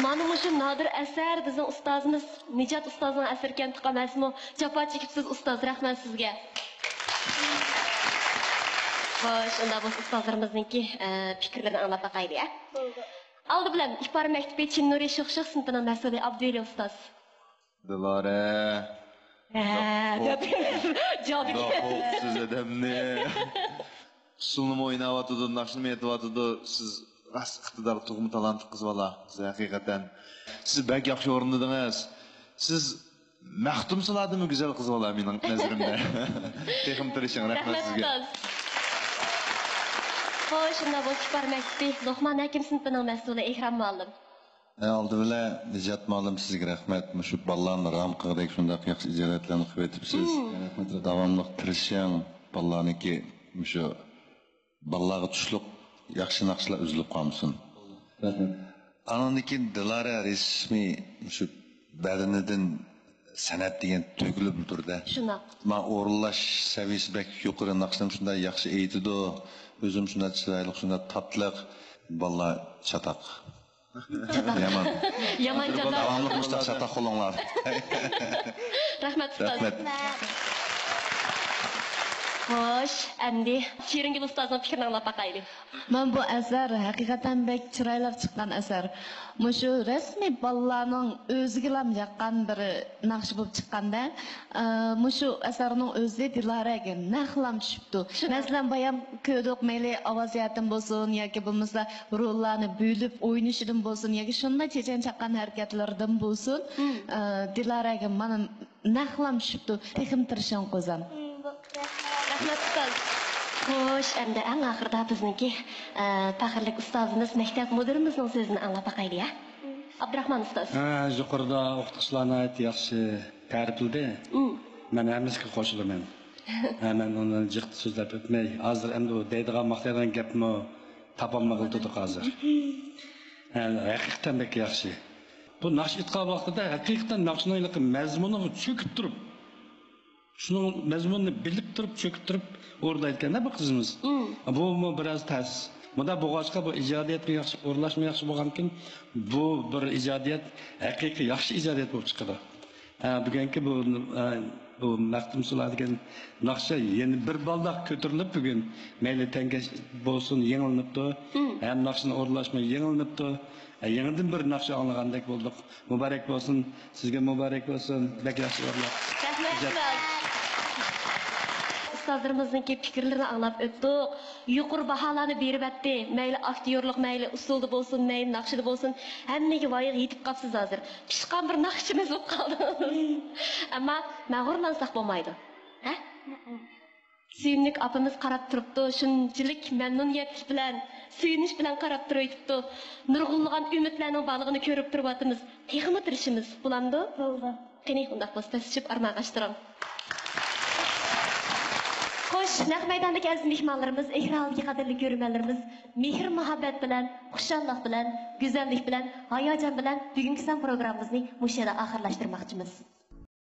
Mana şu nadir eser bizim ustazımız Nicat ustazın eserken tıkamasmı capa çekipsiz ustaz rahmet sizge. Hoş, onda bu ustazlarımızınki fikirlerini anlat bakaydı ya. Aldı bilen ihbar mektubi Çin Nuri Şıkşık sınıfının mesulü Abdüveli ustaz. Dilara. Cevap siz edemni. Usulum oynavatıdı, nakşını meyetivatıdı. Siz rast iqtidar tuğumu talantık kız valla. Siz hakikaten. Siz bek yakşı orundadınız. Siz mehtum sıladı mı güzel kız valla benim nezirimde. Tekim tırışın, rahmet sizge. Hoş, onda bu ihbar mektubi Lokman Hakim sınıfının mesulü İhram Muallim. Aldı bile Nicat Muallim sizge rahmet. Şu ballarını ram kıgıdek şunda yakşı icaretlerini kıvetipsiz. Rahmet davamlıq tırışın. Ballarını ki şu ballağı tuşluq yaxşı naqşlar üzülüp qalmışsın. Anandikin Dilara resmi şu bədinidən sənət degan tökülüp turda. Şuna. Ma orulaş səviyesi bək yuqarı naqşlarım şunda yaxşı eytidu. Özüm şunda çıraylık, şunda tatlıq. Vallahi çataq. Yaman. Yaman çataq. Davamlıq mustaq çataq olunlar. Rahmet ustaz. Rahmet. Hoş, endi Şiringil ustazın fikrini anlat bakaylı. Men bu eser hakikaten bek çıraylar çıkan eser. Muşu resmi ballarının özgülam yakkan bir nakşı bulup çıkkanda, muşu eserinin özü Dilara'ya nahlam düşüptü. Mesela bayan köydük meyli avaziyatim bolsun, yaki bulmasa rollarını büyülüp oynayışıdım bolsun, yaki şunda çeçen çakkan hareketlerden bolsun, Dilara'ya bana nahlam düşüptü. Tekim tırışan kozam. Rahmet ustaz. Hoş, endi en ahırda bizninki tahirlik ustazımız Mehtap müdürümüzün sözünü anlat bakaylı ya. Abdurrahman ustaz. Yuqorida o'qituvchilarni aytdi yaxshi ta'rifladi. Men hammasiga qo'shilaman. Men uni jiqdi so'zlab o'tmay, hozir endi u deydigan maqtaydigan gapni topolmay qoldik hozir. Haqiqatan bek yaxshi. Bu naqsh itqon vaqtida haqiqatan naqshning mazmunini cho'kib turib, şunun mezmununu bilip durup, çöküp durup oradayken ne bu kızımız? Bu mu biraz ters. Bu da bu başka bu icadiyet mi yaxşı, uğurlaşma yaxşı boğanken bu bir icadiyet, hakiki yaxşı icadiyet bu çıkıdı. Bugünkü bu mektum sularken nakşa yeni bir baldak kötürülüp bugün meyli tengeç bolsun yenilinipti. Hem nakşının uğurlaşma yenilinipti. Yeniden bir nakşa anlagandek bulduk. Mübarek olsun, sizge mübarek olsun. Bek yaxşı uğurlar. Ustazlarımızdaki fikirlerini anlap öttük. Yuqur bahalarını berip etdi. Meyli aktyorluk, meyli usulda bolsun, meyli nakşıda bolsun. Hemmeki vayık yetip kapsız hazır. Pişkan bir nakşımız olup kaldı. Ama mağurlansak olmaydı. Suyunlik apımız qarab turuptu. Şunchilik memnuniyet bilen, suyunish bilen qarab turuyuptu. Nurg'unlagan ümitlarning balığını körüp turbatımız. Texmi tirishimiz bulamdı? Bo'ldi. Qani undaq bo'lsa tashlab armag'ashtiram. Xo'sh, naq maydondagi aziz mehmonlarimiz, ekrandagi qadrli ko'rganlarimiz, mehr muhabbat bilan, xushallik bilan, go'zallik bilan, hayajon bilan bugungi san programmamizni mush yerda oxirlashtirmoqchimiz.